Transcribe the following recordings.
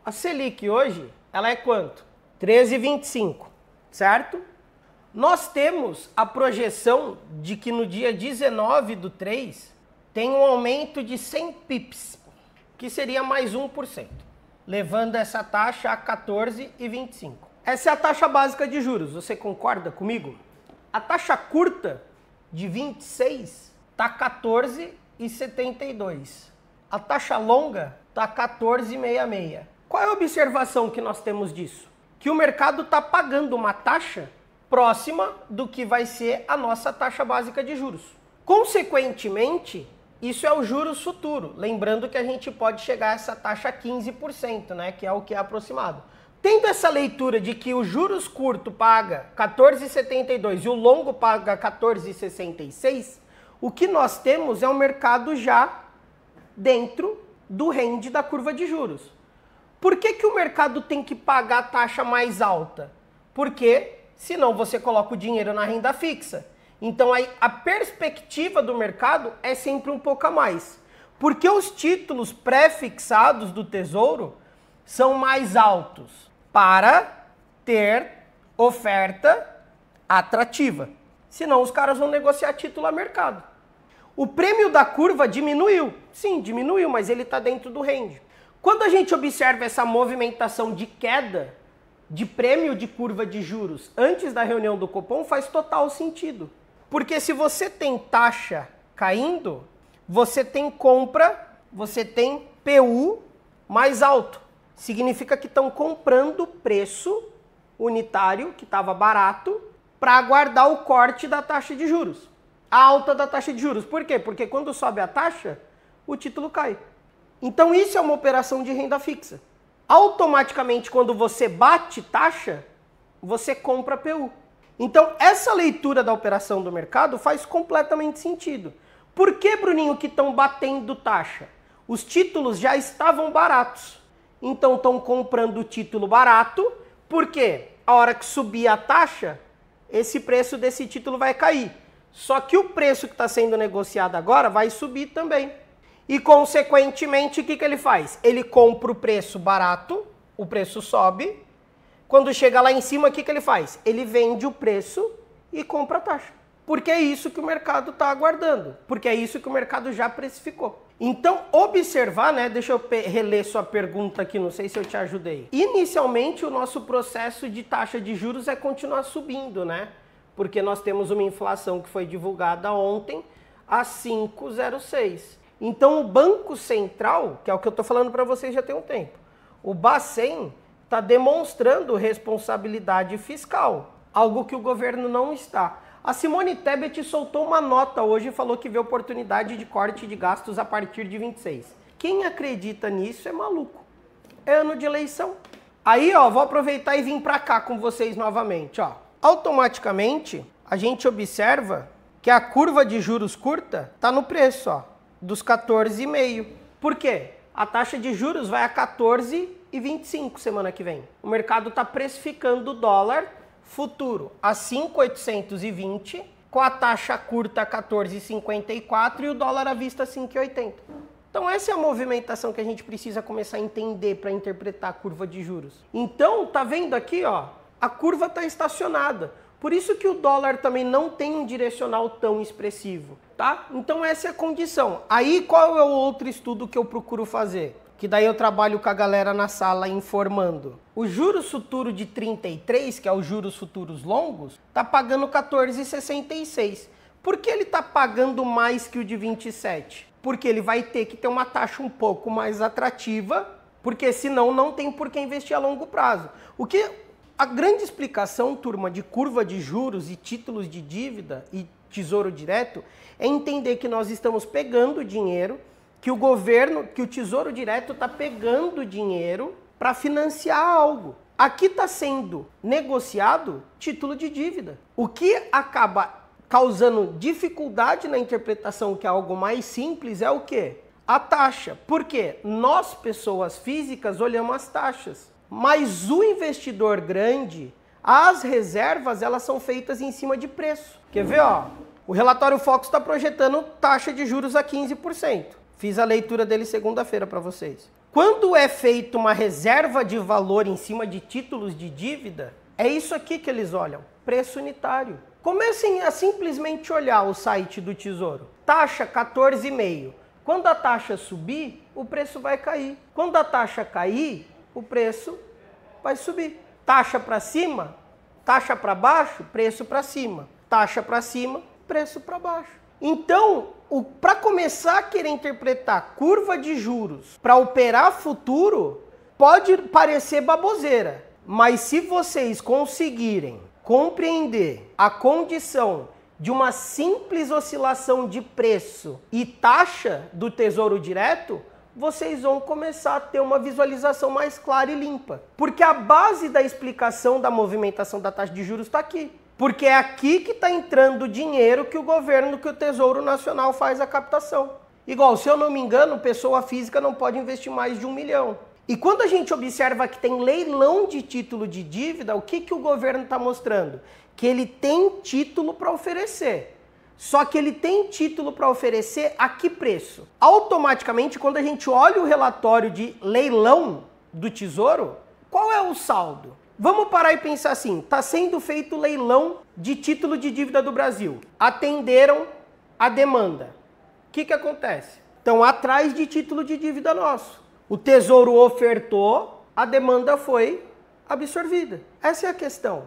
A Selic hoje, ela é quanto? 13,25, certo? Nós temos a projeção de que no dia 19/3 tem um aumento de 100 pips, que seria mais 1%, levando essa taxa a 14,25. Essa é a taxa básica de juros, você concorda comigo? A taxa curta de 26 está 14,72. A taxa longa está 14,66. Qual é a observação que nós temos disso? Que o mercado está pagando uma taxa próxima do que vai ser a nossa taxa básica de juros. Consequentemente, isso é o juros futuro. Lembrando que a gente pode chegar a essa taxa 15%, né? Que é o que é aproximado. Tendo essa leitura de que o juros curto paga 14,72 e o longo paga 14,66, o que nós temos é um mercado já dentro do range da curva de juros. Por que o mercado tem que pagar a taxa mais alta? Porque senão você coloca o dinheiro na renda fixa. Então aí a perspectiva do mercado é sempre um pouco a mais. Porque os títulos pré-fixados do Tesouro são mais altos para ter oferta atrativa. Senão os caras vão negociar título a mercado. O prêmio da curva diminuiu. Sim, diminuiu, mas ele está dentro do range. Quando a gente observa essa movimentação de queda de prêmio de curva de juros antes da reunião do Copom, faz total sentido. Porque se você tem taxa caindo, você tem compra, você tem PU mais alto. Significa que estão comprando preço unitário, que estava barato, para aguardar o corte da taxa de juros. A alta da taxa de juros. Por quê? Porque quando sobe a taxa, o título cai. Então isso é uma operação de renda fixa. Automaticamente, quando você bate taxa, você compra PU. Então, essa leitura da operação do mercado faz completamente sentido. Por que, Bruninho, que estão batendo taxa? Os títulos já estavam baratos. Então, estão comprando o título barato, porque a hora que subir a taxa, esse preço desse título vai cair. Só que o preço que está sendo negociado agora vai subir também. E, consequentemente, o que ele faz? Ele compra o preço barato, o preço sobe. Quando chega lá em cima, o que ele faz? Ele vende o preço e compra a taxa. Porque é isso que o mercado está aguardando. Porque é isso que o mercado já precificou. Então, observar, né? Deixa eu reler sua pergunta aqui, não sei se eu te ajudei. Inicialmente, o nosso processo de taxa de juros é continuar subindo, né? Porque nós temos uma inflação que foi divulgada ontem a 5,06. Então, o Banco Central, que é o que eu estou falando para vocês já tem um tempo, o Bacen está demonstrando responsabilidade fiscal, algo que o governo não está. A Simone Tebet soltou uma nota hoje e falou que vê oportunidade de corte de gastos a partir de 26. Quem acredita nisso é maluco. É ano de eleição. Aí, ó, vou aproveitar e vir para cá com vocês novamente, ó. Automaticamente, a gente observa que a curva de juros curta está no preço, ó, dos 14,5. Por quê? A taxa de juros vai a 14,25 semana que vem. O mercado está precificando o dólar futuro a 5,820, com a taxa curta a 14,54 e o dólar à vista a 5,80. Então essa é a movimentação que a gente precisa começar a entender para interpretar a curva de juros. Então, tá vendo aqui, ó, a curva está estacionada. Por isso que o dólar também não tem um direcional tão expressivo, tá? Então essa é a condição. Aí qual é o outro estudo que eu procuro fazer? Que daí eu trabalho com a galera na sala informando. O juros futuro de 33, que é os juros futuros longos, tá pagando 14,66. Por que ele tá pagando mais que o de 27? Porque ele vai ter que ter uma taxa um pouco mais atrativa, porque senão não tem por que investir a longo prazo. A grande explicação, turma, de curva de juros e títulos de dívida e tesouro direto é entender que nós estamos pegando dinheiro, que o governo, que o Tesouro Direto está pegando dinheiro para financiar algo. Aqui está sendo negociado título de dívida. O que acaba causando dificuldade na interpretação, que é algo mais simples, é o quê? A taxa. Por quê? Nós, pessoas físicas, olhamos as taxas. Mas o investidor grande, as reservas, elas são feitas em cima de preço. Quer ver, ó? O relatório Focus está projetando taxa de juros a 15%. Fiz a leitura dele segunda-feira para vocês. Quando é feita uma reserva de valor em cima de títulos de dívida, é isso aqui que eles olham, preço unitário. Comecem a simplesmente olhar o site do Tesouro. Taxa 14,5. Quando a taxa subir, o preço vai cair. Quando a taxa cair, o preço vai subir. Taxa para cima, taxa para baixo, preço para cima. Taxa para cima, preço para baixo. Então, para começar a querer interpretar curva de juros para operar futuro, pode parecer baboseira. Mas se vocês conseguirem compreender a condição de uma simples oscilação de preço e taxa do Tesouro Direto, vocês vão começar a ter uma visualização mais clara e limpa. Porque a base da explicação da movimentação da taxa de juros está aqui. Porque é aqui que está entrando o dinheiro que o governo, que o Tesouro Nacional faz a captação. Igual, se eu não me engano, pessoa física não pode investir mais de 1 milhão. E quando a gente observa que tem leilão de título de dívida, o que o governo está mostrando? Que ele tem título para oferecer. Só que ele tem título para oferecer a que preço? Automaticamente, quando a gente olha o relatório de leilão do Tesouro, qual é o saldo? Vamos parar e pensar assim, está sendo feito leilão de título de dívida do Brasil. Atenderam a demanda. O que acontece? Estão atrás de título de dívida nosso. O Tesouro ofertou, a demanda foi absorvida. Essa é a questão.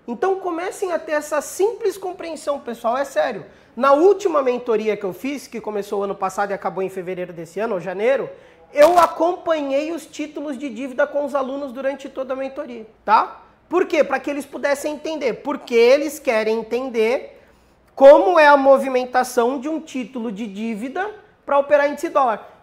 Então comecem a ter essa simples compreensão, pessoal, é sério. Na última mentoria que eu fiz, que começou ano passado e acabou em fevereiro desse ano, ou janeiro, eu acompanhei os títulos de dívida com os alunos durante toda a mentoria, tá? Por quê? Para que eles pudessem entender. Porque eles querem entender como é a movimentação de um título de dívida para operar índice dólar.